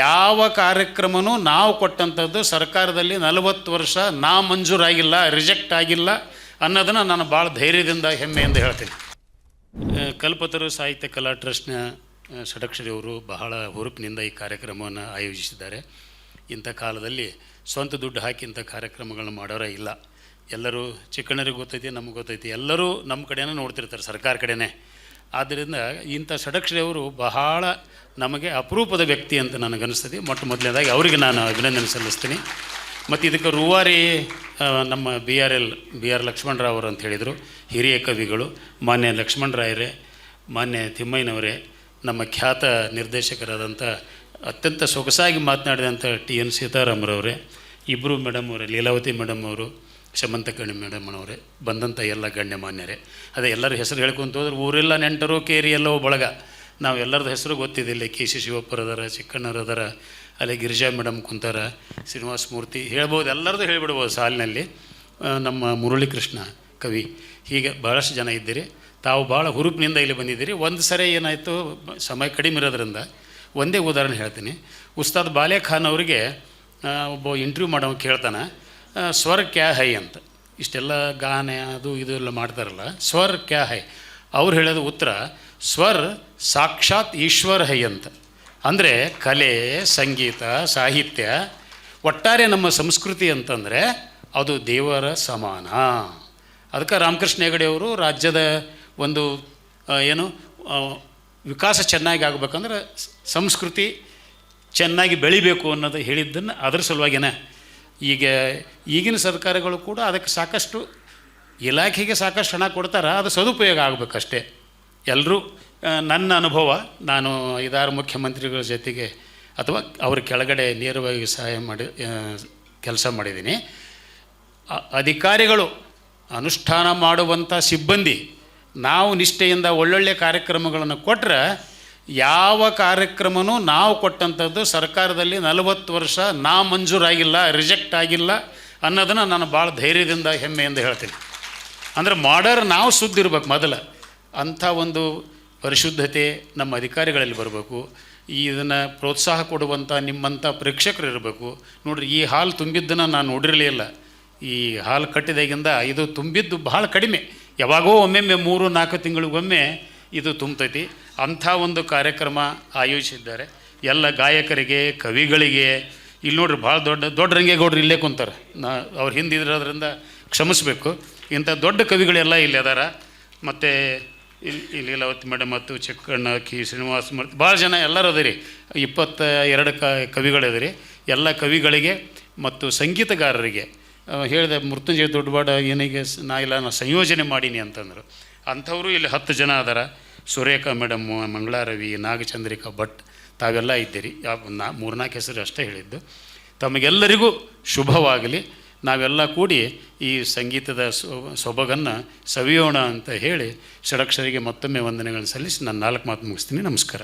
ಯಾವ ಕಾರ್ಯಕ್ರಮವೂ ನಾವು ಕೊಟ್ಟಂಥದ್ದು ಸರ್ಕಾರದಲ್ಲಿ 40 ವರ್ಷ ಮಂಜೂರಾಗಿಲ್ಲ, ರಿಜೆಕ್ಟ್ ಆಗಿಲ್ಲ ಅನ್ನೋದನ್ನು ನಾನು ಭಾಳ ಧೈರ್ಯದಿಂದ ಹೆಮ್ಮೆಯಿಂದ ಹೇಳ್ತೀನಿ. ಕಲ್ಪತರು ಸಾಹಿತ್ಯ ಕಲಾ ಟ್ರಸ್ಟ್ನ ಷಡಕ್ಷರಿ ಅವರು ಬಹಳ ಹುರುಪಿನಿಂದ ಈ ಕಾರ್ಯಕ್ರಮವನ್ನು ಆಯೋಜಿಸಿದ್ದಾರೆ. ಇಂಥ ಕಾಲದಲ್ಲಿ ಸ್ವಂತ ದುಡ್ಡು ಹಾಕಿ ಇಂಥ ಕಾರ್ಯಕ್ರಮಗಳನ್ನ ಮಾಡೋರೇ ಇಲ್ಲ. ಎಲ್ಲರೂ ಚಿಕ್ಕಣ್ಣರಿಗೆ ಗೊತ್ತೈತಿ, ನಮಗೆ ಗೊತ್ತೈತಿ, ಎಲ್ಲರೂ ನಮ್ಮ ಕಡೆನೇ ನೋಡ್ತಿರ್ತಾರೆ, ಸರ್ಕಾರ ಕಡೆನೇ. ಆದ್ದರಿಂದ ಇಂಥ ಷಡಕ್ಷರಿ ಅವರು ಬಹಳ ನಮಗೆ ಅಪರೂಪದ ವ್ಯಕ್ತಿ ಅಂತ ನನಗನ್ನಿಸ್ತದೆ. ಮೊದಲನೇದಾಗಿ ಅವರಿಗೆ ನಾನು ಅಭಿನಂದನೆ ಸಲ್ಲಿಸ್ತೀನಿ. ಮತ್ತು ಇದಕ್ಕೆ ರೂವಾರಿ ನಮ್ಮ ಬಿ ಆರ್ ಲಕ್ಷ್ಮಣರಾವ್ ಅವರು ಅಂತ ಹೇಳಿದರು, ಹಿರಿಯ ಕವಿಗಳು. ಮಾನ್ಯ ಲಕ್ಷ್ಮಣರಾಯರೇ, ಮಾನ್ಯ ತಿಮ್ಮಯ್ಯನವರೇ, ನಮ್ಮ ಖ್ಯಾತ ನಿರ್ದೇಶಕರಾದಂಥ ಅತ್ಯಂತ ಸೊಗಸಾಗಿ ಮಾತನಾಡಿದಂಥ TN ಸೀತಾರಾಮರವರೇ, ಇಬ್ಬರು ಮೇಡಮ್ ಅವರೇ, ಲೀಲಾವತಿ ಮೇಡಮ್ ಅವರು, ಶಮಂತಕರ್ಣಿ ಮೇಡಮ್ ಅವರೇ, ಬಂದಂಥ ಎಲ್ಲ ಗಣ್ಯಮಾನ್ಯರೇ. ಅದೇ ಎಲ್ಲರ ಹೆಸರು ಹೇಳ್ಕೊಂತ ಹೋದ್ರೆ ಊರೆಲ್ಲ ನೆಂಟರು, ಕೇರಿ ಎಲ್ಲವೋ ಬಳಗ. ನಾವು ಎಲ್ಲರದ್ದು ಹೆಸರು ಗೊತ್ತಿದೆ. ಇಲ್ಲಿ KC ಶಿವಪ್ಪರದಾರ, ಚಿಕ್ಕಣ್ಣರದಾರ, ಅಲ್ಲಿ ಗಿರಿಜಾ ಮೇಡಮ್ ಕುಂತಾರ, ಶ್ರೀನಿವಾಸ ಮೂರ್ತಿ ಹೇಳ್ಬೋದು, ಎಲ್ಲರದ್ದು ಹೇಳಿಬಿಡ್ಬೋದು ಸಾಲಿನಲ್ಲಿ. ನಮ್ಮ ಮುರಳೀಕೃಷ್ಣ ಕವಿ, ಹೀಗೆ ಭಾಳಷ್ಟು ಜನ ಇದ್ದೀರಿ. ತಾವು ಭಾಳ ಹುರುಪಿನಿಂದ ಇಲ್ಲಿ ಬಂದಿದ್ದೀರಿ. ಒಂದು ಸರಿ ಏನಾಯಿತು, ಸಮಯ ಕಡಿಮೆ ಇರೋದ್ರಿಂದ ಒಂದೇ ಉದಾಹರಣೆ ಹೇಳ್ತೀನಿ. ಉಸ್ತಾದ್ ಬಾಲೆ ಖಾನ್ ಅವರಿಗೆ ಒಬ್ಬ ಇಂಟರ್ವ್ಯೂ ಮಾಡೋ ಕೇಳ್ತಾನೆ, ಸ್ವರ್ ಕ್ಯಾ ಹೈ ಅಂತ. ಇಷ್ಟೆಲ್ಲ ಗಾನ ಅದು ಇದು ಎಲ್ಲ ಮಾಡ್ತಾರಲ್ಲ, ಸ್ವರ್ ಕ್ಯಾ ಹೈ. ಅವ್ರು ಹೇಳೋದು ಉತ್ತರ, ಸ್ವರ್ ಸಾಕ್ಷಾತ್ ಈಶ್ವರ ಹೈ ಅಂತ. ಅಂದರೆ ಕಲೆ, ಸಂಗೀತ, ಸಾಹಿತ್ಯ, ಒಟ್ಟಾರೆ ನಮ್ಮ ಸಂಸ್ಕೃತಿ ಅಂತಂದರೆ ಅದು ದೇವರ ಸಮಾನ. ಅದಕ್ಕೆ ರಾಮಕೃಷ್ಣ ಹೆಗಡೆ ಅವರು ರಾಜ್ಯದ ಒಂದು ವಿಕಾಸ ಚೆನ್ನಾಗಿ ಆಗಬೇಕಂದ್ರೆ ಸಂಸ್ಕೃತಿ ಚೆನ್ನಾಗಿ ಬೆಳಿಬೇಕು ಅನ್ನೋದು ಹೇಳಿದ್ದನ್ನು ಅದರ ಸಲುವಾಗಿನೇ ಈಗಿನ ಸರ್ಕಾರಗಳು ಕೂಡ ಅದಕ್ಕೆ ಸಾಕಷ್ಟು ಇಲಾಖೆಗೆ ಸಾಕಷ್ಟು ಹಣ ಕೊಡ್ತಾರೆ, ಅದು ಸದುಪಯೋಗ ಆಗಬೇಕಷ್ಟೇ. ಎಲ್ಲರೂ ನನ್ನ ಅನುಭವ, ನಾನು 5-6 ಮುಖ್ಯಮಂತ್ರಿಗಳ ಜೊತೆಗೆ ಅಥವಾ ಅವ್ರ ಕೆಳಗಡೆ ನೇರವಾಗಿ ಸಹಾಯ ಮಾಡಿ ಕೆಲಸ ಮಾಡಿದ್ದೀನಿ. ಅಧಿಕಾರಿಗಳು, ಅನುಷ್ಠಾನ ಮಾಡುವಂಥ ಸಿಬ್ಬಂದಿ, ನಾವು ನಿಷ್ಠೆಯಿಂದ ಒಳ್ಳೊಳ್ಳೆ ಕಾರ್ಯಕ್ರಮಗಳನ್ನು ಕೊಟ್ಟರೆ, ಯಾವ ಕಾರ್ಯಕ್ರಮವೂ ನಾವು ಕೊಟ್ಟಂಥದ್ದು ಸರ್ಕಾರದಲ್ಲಿ 40 ವರ್ಷ ಮಂಜೂರಾಗಿಲ್ಲ, ರಿಜೆಕ್ಟ್ ಆಗಿಲ್ಲ ಅನ್ನೋದನ್ನು ನಾನು ಭಾಳ ಧೈರ್ಯದಿಂದ ಹೆಮ್ಮೆಯಿಂದ ಹೇಳ್ತೀನಿ. ಅಂದರೆ ಮಾಡೋರು ನಾವು ಶುದ್ಧ ಇರ್ಬೇಕು ಮೊದಲು. ಅಂಥ ಒಂದು ಪರಿಶುದ್ಧತೆ ನಮ್ಮ ಅಧಿಕಾರಿಗಳಲ್ಲಿ ಬರಬೇಕು. ಇದನ್ನು ಪ್ರೋತ್ಸಾಹ ಕೊಡುವಂಥ ನಿಮ್ಮಂಥ ಪ್ರೇಕ್ಷಕರು ಇರಬೇಕು. ನೋಡಿರಿ, ಈ ಹಾಲು ತುಂಬಿದ್ದನ್ನು ನಾನು ನೋಡಿರಲಿಲ್ಲ. ಈ ಹಾಲು ಕಟ್ಟಿದಾಗಿಂದ ಇದು ತುಂಬಿದ್ದು ಭಾಳ ಕಡಿಮೆ. ಯಾವಾಗೋ ಒಮ್ಮೊಮ್ಮೆ 3-4 ತಿಂಗಳಿಗೊಮ್ಮೆ ಇದು ತುಂಬ್ತೈತಿ. ಅಂಥ ಒಂದು ಕಾರ್ಯಕ್ರಮ ಆಯೋಜಿಸಿದ್ದಾರೆ. ಎಲ್ಲ ಗಾಯಕರಿಗೆ, ಕವಿಗಳಿಗೆ. ಇಲ್ಲಿ ನೋಡ್ರಿ, ಭಾಳ ದೊಡ್ಡ ರಂಗೇಗೌಡರು ಇಲ್ಲೇ ಕುಂತಾರೆ. ಅವ್ರು ಹಿಂದಿರೋದ್ರಿಂದ ಕ್ಷಮಿಸಬೇಕು. ಇಂಥ ದೊಡ್ಡ ಕವಿಗಳೆಲ್ಲ ಇಲ್ಲಿ ಅದಾರ. ಮತ್ತು ಇಲ್ಲಿ ಲೀಲಾವತಿ ಮೇಡಮ್ ಮತ್ತು ಚಿಕ್ಕಣ್ಣ, ಶ್ರೀನಿವಾಸ ಮೂರ್ತಿ, ಭಾಳ ಜನ ಎಲ್ಲರೂ ಅದಿರಿ. 22 ಕವಿಗಳಿದಿರಿ. ಎಲ್ಲ ಕವಿಗಳಿಗೆ ಮತ್ತು ಸಂಗೀತಗಾರರಿಗೆ ಹೇಳಿದೆ, ಮೃತ್ಯುಂಜಯ ದೊಡ್ಡಬಾಡ ಏನಿಗೆ ನಾನು ಸಂಯೋಜನೆ ಮಾಡೀನಿ ಅಂತಂದರು. ಅಂಥವರು ಇಲ್ಲಿ 10 ಜನ ಅದಾರ. ಸುರೇಖಾ ಮೇಡಮ್ಮು, ಮಂಗಳಾರವಿ, ನಾಗಚಂದ್ರಿಕಾ ಭಟ್, ತಾವೆಲ್ಲ ಇದ್ದೀರಿ. 3-4 ಹೆಸರು ಅಷ್ಟೇ ಹೇಳಿದ್ದು. ತಮಗೆಲ್ಲರಿಗೂ ಶುಭವಾಗಲಿ. ನಾವೆಲ್ಲ ಕೂಡಿ ಈ ಸಂಗೀತದ ಸೊಬಗನ್ನು ಸವಿಯೋಣ ಅಂತ ಹೇಳಿ ಷಡಕ್ಷರಿಗೆ ಮತ್ತೊಮ್ಮೆ ವಂದನೆಗಳನ್ನು ಸಲ್ಲಿಸಿ ನಾನು 4 ಮಾತು ಮುಗಿಸ್ತೀನಿ. ನಮಸ್ಕಾರ.